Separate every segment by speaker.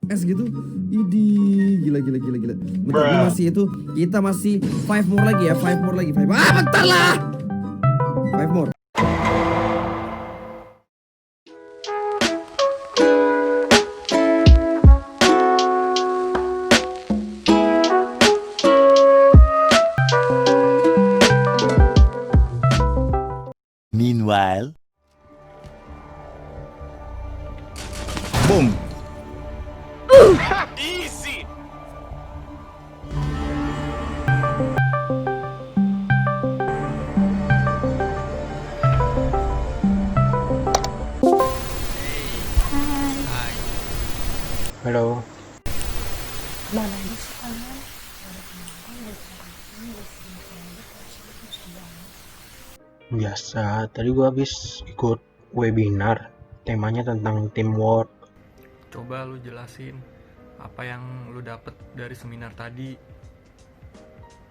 Speaker 1: es gitu. Idi, gila gila gila gila. Bentar, ini masih itu, kita masih 5 more lagi ya, 5 more lagi, 5. Bentar lah. 5 more.
Speaker 2: Meanwhile, boom.
Speaker 3: Easy.
Speaker 4: Halo,
Speaker 5: Mana aja sih kalian?
Speaker 4: biasa. Tadi gua habis ikut webinar, temanya tentang teamwork.
Speaker 6: Coba lu jelasin apa yang lu dapet dari seminar tadi.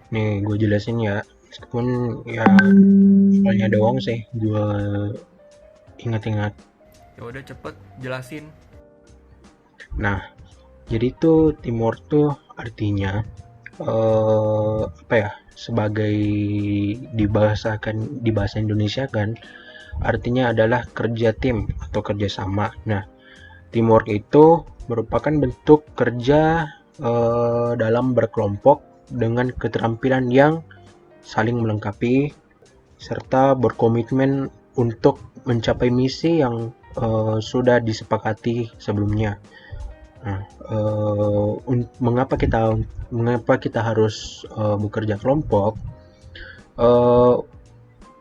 Speaker 4: Nih, gue jelasin ya. Meskipun ya soalnya doang sih, gue ingat-ingat.
Speaker 6: Ya udah cepet jelasin.
Speaker 4: Nah, jadi tuh teamwork tuh artinya apa ya? Sebagai di bahasa Indonesia kan, artinya adalah kerja tim atau kerjasama. Nah, teamwork itu merupakan bentuk kerja dalam berkelompok dengan keterampilan yang saling melengkapi serta berkomitmen untuk mencapai misi yang sudah disepakati sebelumnya. Nah, mengapa kita harus bekerja kelompok?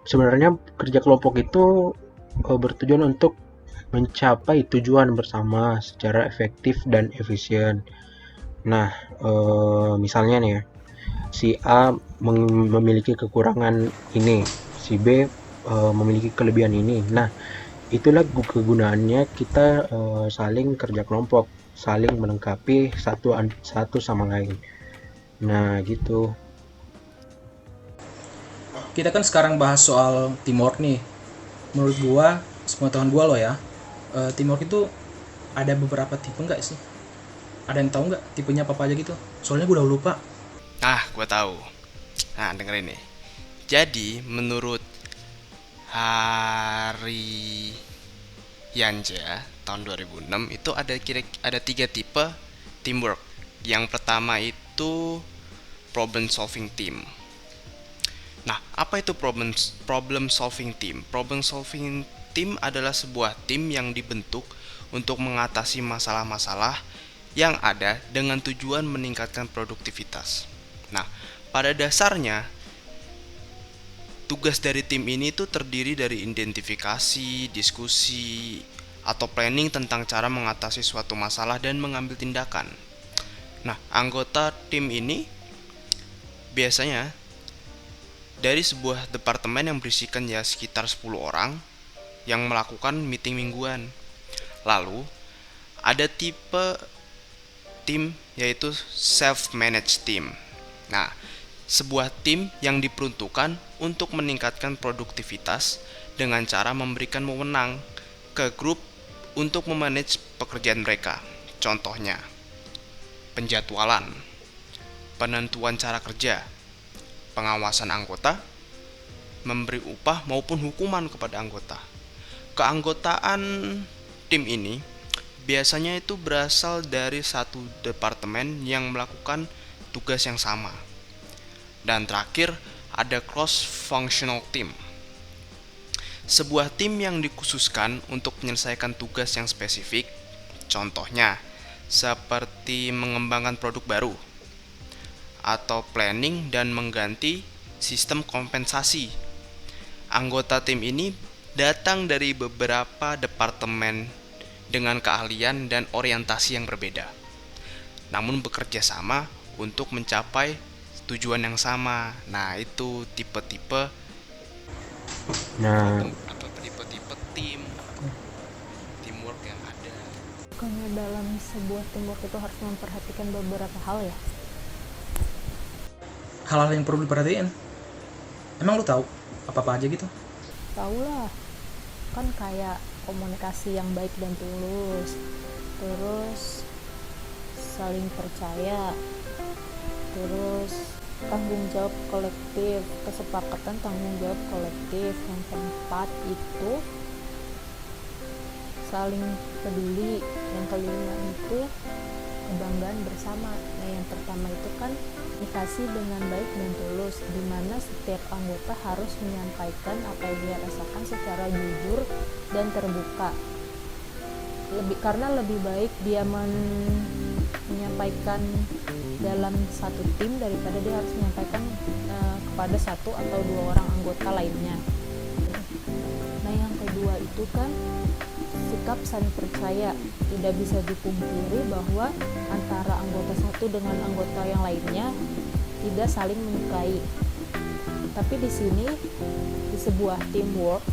Speaker 4: Sebenarnya kerja kelompok itu bertujuan untuk mencapai tujuan bersama secara efektif dan efisien. Nah, misalnya nih ya, si A memiliki kekurangan ini, si B memiliki kelebihan ini. Nah, itulah kegunaannya kita saling kerja kelompok, saling melengkapi satu sama lain. Nah, gitu.
Speaker 7: Kita kan sekarang bahas soal teamwork nih. Menurut gua, sepengetahuan gua loh ya, teamwork itu ada beberapa tipe nggak sih? Ada yang tahu nggak tipenya apa aja gitu? Soalnya gua udah lupa.
Speaker 3: Gue tahu. Nah, dengerin nih. Jadi, menurut Hari Yanja tahun 2006 itu ada 3 tipe teamwork. Yang pertama itu problem solving team. Nah, apa itu problem solving team? Problem solving team adalah sebuah tim yang dibentuk untuk mengatasi masalah-masalah yang ada dengan tujuan meningkatkan produktivitas. Nah, pada dasarnya tugas dari tim ini tuh terdiri dari identifikasi, diskusi, atau planning tentang cara mengatasi suatu masalah dan mengambil tindakan. Nah, anggota tim ini biasanya dari sebuah departemen yang berisikan ya sekitar 10 orang yang melakukan meeting mingguan. Lalu, ada tipe tim yaitu self-managed team. Nah, sebuah tim yang diperuntukkan untuk meningkatkan produktivitas dengan cara memberikan wewenang ke grup untuk memanage pekerjaan mereka. Contohnya, penjadwalan, penentuan cara kerja, pengawasan anggota, memberi upah maupun hukuman kepada anggota. Keanggotaan tim ini biasanya itu berasal dari satu departemen yang melakukan tugas yang sama. Dan terakhir, ada cross-functional team. Sebuah tim yang dikhususkan untuk menyelesaikan tugas yang spesifik, contohnya seperti mengembangkan produk baru, atau planning dan mengganti sistem kompensasi. Anggota tim ini datang dari beberapa departemen dengan keahlian dan orientasi yang berbeda, namun bekerja sama untuk mencapai tujuan yang sama. Nah, itu tipe-tipe
Speaker 4: Nah,
Speaker 3: atau tipe-tipe teamwork yang ada.
Speaker 5: Bukannya dalam sebuah teamwork itu harus memperhatikan beberapa hal ya?
Speaker 7: Hal-hal yang perlu diperhatiin. Emang lu tahu apa-apa aja gitu?
Speaker 5: Tahu lah, kan kayak komunikasi yang baik dan tulus, terus saling percaya, terus tanggung jawab kolektif, kesepakatan tanggung jawab kolektif. Yang keempat itu saling peduli. Yang kelima itu kebanggaan bersama. Nah, yang pertama itu kan komunikasi dengan baik dan tulus, di mana setiap anggota harus menyampaikan apa yang dia rasakan secara jujur dan terbuka. Karena lebih baik dia menyampaikan dalam satu tim daripada dia harus menyampaikan kepada satu atau dua orang anggota lainnya. Nah, yang kedua itu kan sikap saling percaya. Tidak bisa dipungkiri bahwa antara anggota satu dengan anggota yang lainnya tidak saling menyukai. Tapi di sini, di sebuah teamwork,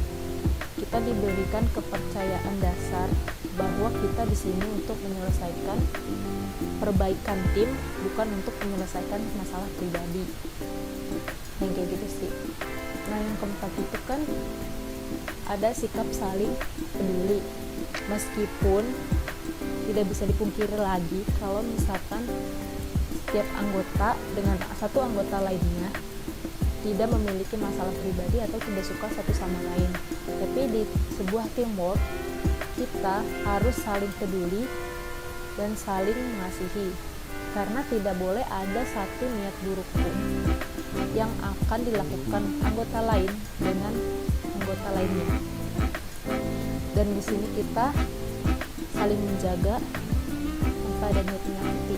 Speaker 5: kita diberikan kepercayaan dasar bahwa kita di sini untuk menyelesaikan perbaikan tim, bukan untuk menyelesaikan masalah pribadi. Yang kayak gitu sih. Nah, yang keempat itu kan ada sikap saling peduli. Meskipun tidak bisa dipungkiri lagi kalau misalkan setiap anggota dengan satu anggota lainnya tidak memiliki masalah pribadi atau tidak suka satu sama lain. Tapi di sebuah teamwork kita harus saling peduli dan saling mengasihi, karena tidak boleh ada satu niat buruk pun yang akan dilakukan anggota lain dengan anggota lainnya. Dan di sini kita saling menjaga tanpa ada niat menyakiti.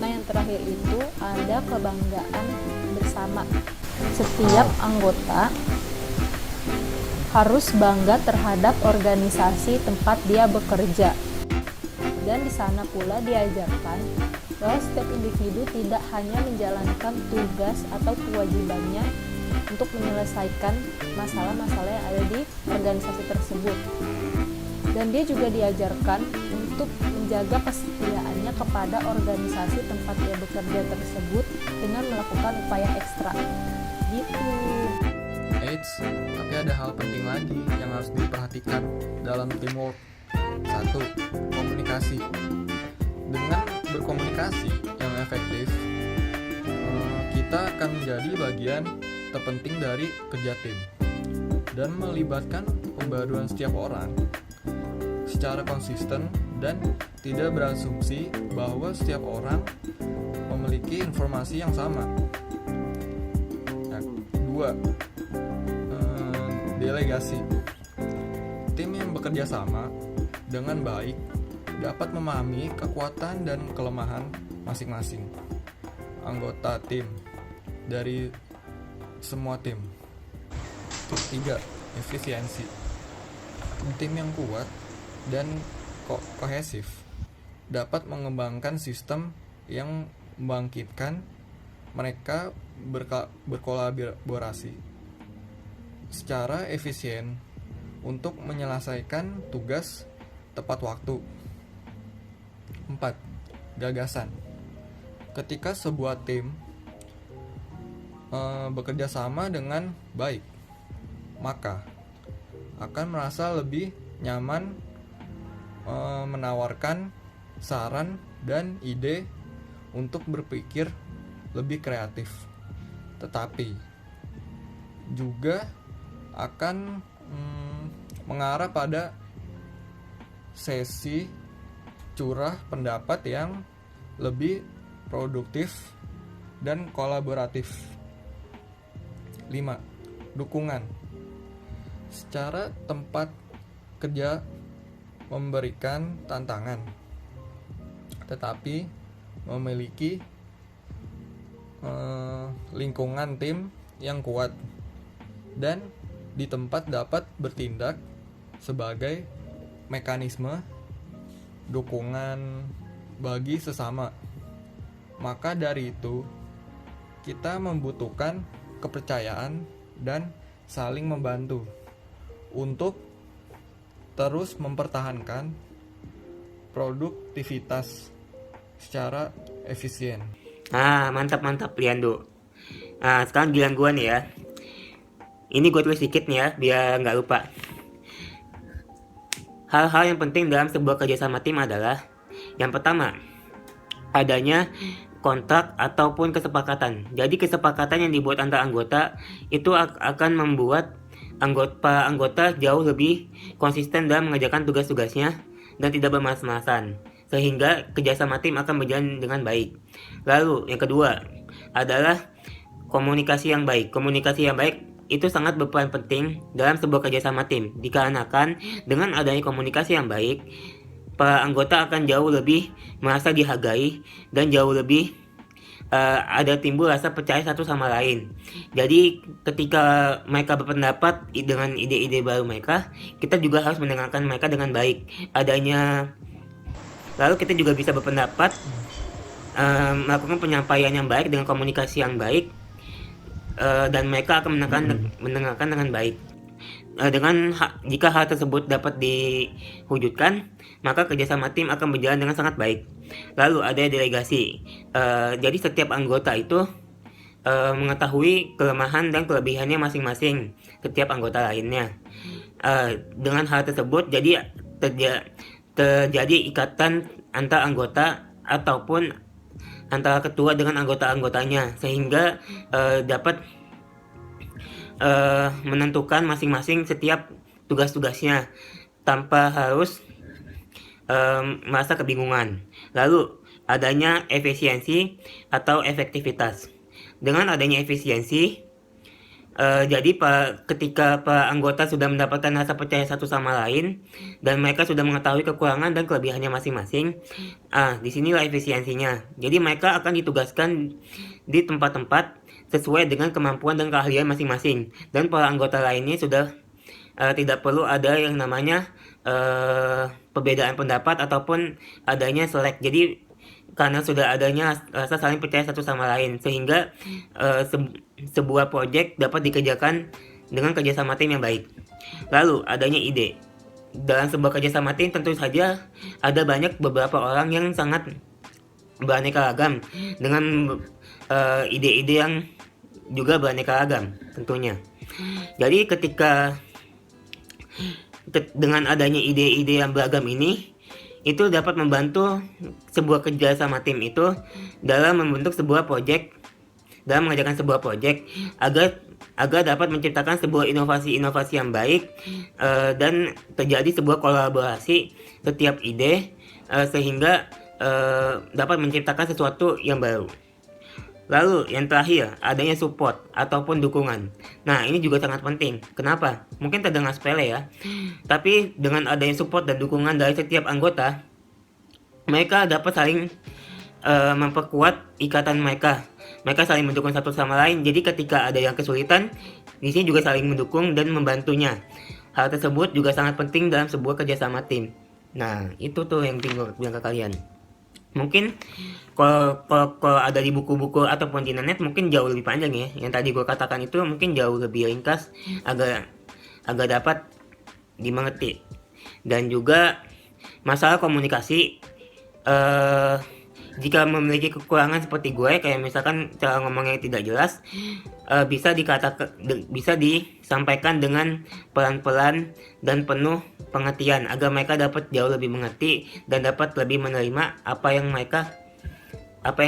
Speaker 5: Nah, yang terakhir itu ada kebanggaan bersama. Setiap anggota harus bangga terhadap organisasi tempat dia bekerja. Dan di sana pula diajarkan bahwa setiap individu tidak hanya menjalankan tugas atau kewajibannya untuk menyelesaikan masalah-masalah yang ada di organisasi tersebut. Dan dia juga diajarkan untuk menjaga kesetiaannya kepada organisasi tempat dia bekerja tersebut dengan melakukan upaya ekstra. Gitu.
Speaker 6: Eits, tapi ada hal penting lagi yang harus diperhatikan dalam teamwork. 1. Komunikasi. Dengan berkomunikasi yang efektif, kita akan menjadi bagian terpenting dari kerja tim dan melibatkan pembaruan setiap orang secara konsisten dan tidak berasumsi bahwa setiap orang memiliki informasi yang sama. Nah, 2. Delegasi. Tim yang bekerja sama dengan baik dapat memahami kekuatan dan kelemahan masing-masing anggota tim dari semua tim. 3. Efisiensi. Tim yang kuat dan kohesif dapat mengembangkan sistem yang membangkitkan mereka berkolaborasi secara efisien untuk menyelesaikan tugas tepat waktu. 4. Gagasan. Ketika sebuah tim bekerja sama dengan baik, maka akan merasa lebih nyaman menawarkan saran dan ide untuk berpikir lebih kreatif. Tetapi juga akan mengarah pada sesi curah pendapat yang lebih produktif dan kolaboratif. 5. Dukungan. Secara tempat kerja memberikan tantangan, tetapi memiliki lingkungan tim yang kuat dan di tempat dapat bertindak sebagai mekanisme dukungan bagi sesama. Maka dari itu, kita membutuhkan kepercayaan dan saling membantu untuk terus mempertahankan produktivitas secara efisien.
Speaker 8: Mantap Liando. Sekarang giliran gue nih ya. Ini gue tulis sedikit nih ya, biar nggak lupa. Hal-hal yang penting dalam sebuah kerjasama tim adalah: yang pertama, adanya kontrak ataupun kesepakatan. Jadi kesepakatan yang dibuat antar anggota itu akan membuat anggota jauh lebih konsisten dalam mengerjakan tugas-tugasnya dan tidak bermalas-malasan, sehingga kerjasama tim akan berjalan dengan baik. Lalu yang kedua adalah komunikasi yang baik. Komunikasi yang baik itu sangat berperan penting dalam sebuah kerjasama tim, dikarenakan dengan adanya komunikasi yang baik, para anggota akan jauh lebih merasa dihargai dan jauh lebih ada timbul rasa percaya satu sama lain. Jadi ketika mereka berpendapat dengan ide-ide baru mereka, kita juga harus mendengarkan mereka dengan baik. Lalu kita juga bisa berpendapat, melakukan penyampaian yang baik dengan komunikasi yang baik, dan mereka akan mendengarkan dengan baik. Jika hal tersebut dapat diwujudkan, maka kerjasama tim akan berjalan dengan sangat baik. Lalu ada delegasi. Jadi setiap anggota itu mengetahui kelemahan dan kelebihannya masing-masing setiap anggota lainnya. Dengan hal tersebut, jadi terjadi ikatan antar anggota ataupun antara ketua dengan anggota-anggotanya, sehingga dapat menentukan masing-masing setiap tugas-tugasnya tanpa harus merasa kebingungan. Lalu adanya efisiensi atau efektivitas. Dengan adanya efisiensi, jadi ketika para anggota sudah mendapatkan rasa percaya satu sama lain dan mereka sudah mengetahui kekurangan dan kelebihannya masing-masing, disinilah efisiensinya. Jadi mereka akan ditugaskan di tempat-tempat sesuai dengan kemampuan dan keahlian masing-masing, dan para anggota lainnya sudah tidak perlu ada yang namanya perbedaan pendapat ataupun adanya selek. Jadi karena sudah adanya rasa saling percaya satu sama lain, sehingga sebuah proyek dapat dikerjakan dengan kerjasama tim yang baik. Lalu adanya ide. Dalam sebuah kerjasama tim tentu saja ada beberapa orang yang sangat beraneka ragam dengan ide-ide yang juga beraneka ragam tentunya. Jadi ketika dengan adanya ide-ide yang beragam ini, itu dapat membantu sebuah kerjasama tim itu dalam membentuk sebuah proyek, dalam mengerjakan sebuah proyek agar dapat menciptakan sebuah inovasi-inovasi yang baik, dan terjadi sebuah kolaborasi setiap ide, sehingga dapat menciptakan sesuatu yang baru. Lalu yang terakhir, adanya support ataupun dukungan. Nah, ini juga sangat penting. Kenapa? Mungkin terdengar sepele ya, tapi dengan adanya support dan dukungan dari setiap anggota, mereka dapat saling memperkuat ikatan mereka. Mereka saling mendukung satu sama lain. Jadi ketika ada yang kesulitan, di sini juga saling mendukung dan membantunya. Hal tersebut juga sangat penting dalam sebuah kerjasama tim. Nah, itu tuh yang tinggal bilang ke kalian. Mungkin kalau ada di buku-buku ataupun di internet mungkin jauh lebih panjang ya. Yang tadi gue katakan itu mungkin jauh lebih ringkas agar dapat dimengerti. Dan juga masalah komunikasi, jika memiliki kekurangan seperti gue, kayak misalkan cara ngomongnya tidak jelas, bisa disampaikan dengan pelan-pelan dan penuh pengertian agar mereka dapat jauh lebih mengerti dan dapat lebih menerima apa yang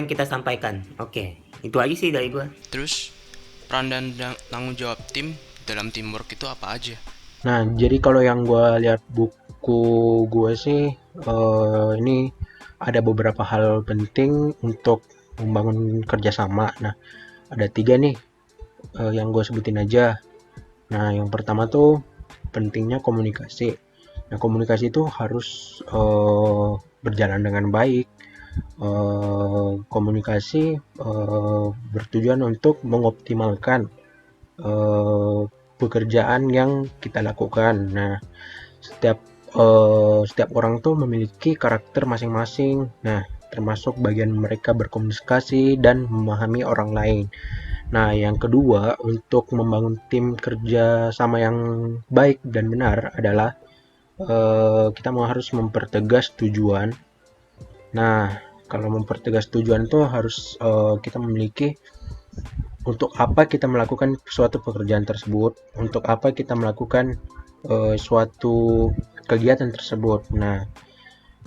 Speaker 8: kita sampaikan. Oke, itu aja sih dari gue.
Speaker 3: Terus peran dan tanggung jawab tim dalam teamwork itu apa aja?
Speaker 4: Nah, jadi kalau yang gue lihat buku gue sih, ini ada beberapa hal penting untuk membangun kerjasama. Nah, ada 3 nih yang gue sebutin aja. Nah, yang pertama tuh pentingnya komunikasi. Nah, komunikasi itu harus berjalan dengan baik. Komunikasi bertujuan untuk mengoptimalkan pekerjaan yang kita lakukan. Nah, setiap orang tuh memiliki karakter masing-masing. Nah, termasuk bagian mereka berkomunikasi dan memahami orang lain. Nah, yang kedua, untuk membangun tim kerja sama yang baik dan benar adalah kita harus mempertegas tujuan. Nah, kalau mempertegas tujuan itu harus kita memiliki untuk apa kita melakukan suatu pekerjaan tersebut, untuk apa kita melakukan suatu kegiatan tersebut. Nah,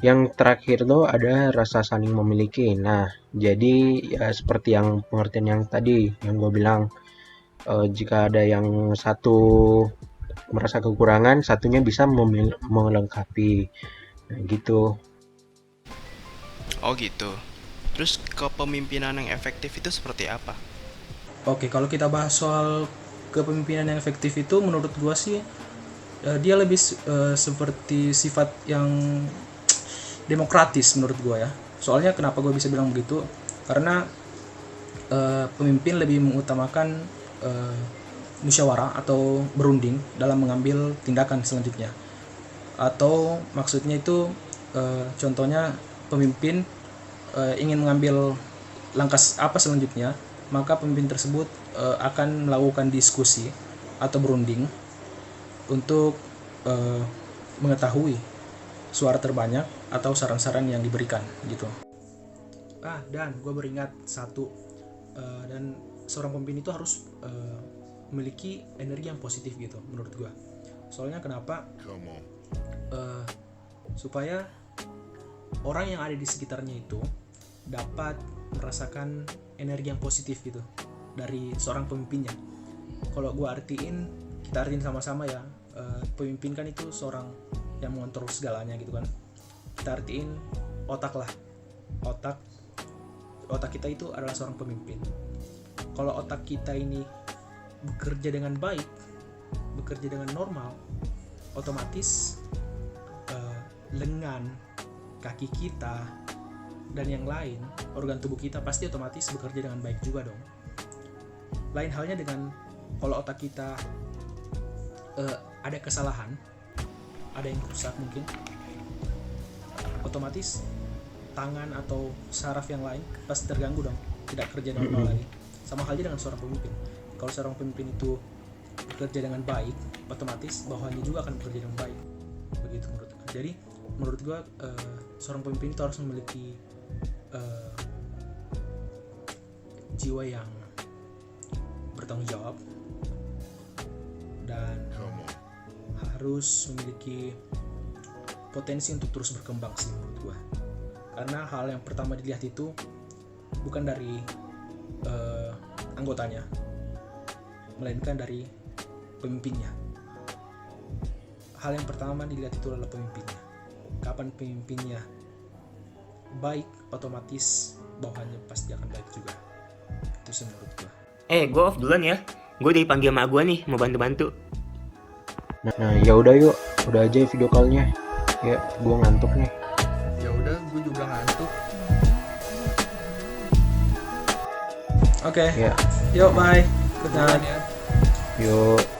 Speaker 4: Yang terakhir tuh ada rasa saling memiliki. Nah, jadi ya seperti yang pengertian yang tadi yang gue bilang, jika ada yang satu merasa kekurangan, satunya bisa melengkapi. Nah, gitu.
Speaker 3: Oh gitu. Terus kepemimpinan yang efektif itu seperti apa?
Speaker 7: Oke, kalau kita bahas soal kepemimpinan yang efektif itu menurut gua sih dia lebih seperti sifat yang demokratis menurut gua ya. Soalnya kenapa gua bisa bilang begitu? Karena pemimpin lebih mengutamakan musyawarah atau berunding dalam mengambil tindakan selanjutnya. Atau maksudnya itu contohnya pemimpin ingin mengambil langkah apa selanjutnya, maka pemimpin tersebut akan melakukan diskusi atau berunding untuk mengetahui suara terbanyak atau saran-saran yang diberikan gitu. Dan gue beringat satu, dan seorang pemimpin itu harus memiliki energi yang positif gitu menurut gue. Soalnya kenapa? Supaya orang yang ada di sekitarnya itu dapat merasakan energi yang positif gitu dari seorang pemimpinnya. Kalau gue kita artiin sama-sama ya, pemimpin kan itu seorang yang mengontrol segalanya gitu kan. Kita artiin otak lah, otak kita itu adalah seorang pemimpin. Kalau otak kita ini bekerja dengan baik, bekerja dengan normal, otomatis lengan, kaki kita, dan yang lain, organ tubuh kita pasti otomatis bekerja dengan baik juga dong. Lain halnya dengan kalau otak kita ada kesalahan, ada yang rusak mungkin, otomatis tangan atau saraf yang lain pasti terganggu dong, tidak kerja normal lagi. Sama halnya dengan seorang pemimpin. Kalau seorang pemimpin itu bekerja dengan baik, otomatis bawahannya juga akan bekerja dengan baik. Begitu menurut gue. Jadi menurut gue seorang pemimpin itu harus memiliki jiwa yang bertanggung jawab dan harus memiliki potensi untuk terus berkembang sih menurut gue. Karena hal yang pertama dilihat itu bukan dari anggotanya, melainkan dari pemimpinnya. Hal yang pertama dilihat itu adalah pemimpinnya. Kapan pemimpinnya baik, otomatis bawahannya pasti akan baik juga. Itu sih menurut gue.
Speaker 8: Gue off duluan ya. Gue dipanggil sama gue nih, mau bantu-bantu.
Speaker 4: Nah, ya udah yuk, udah aja video call-nya. Ya, gue ngantuk nih.
Speaker 6: Ya udah, gue juga ngantuk.
Speaker 7: Oke.
Speaker 4: Ya,
Speaker 7: Yuk, bye. Good night.
Speaker 6: Ya.
Speaker 4: yuk.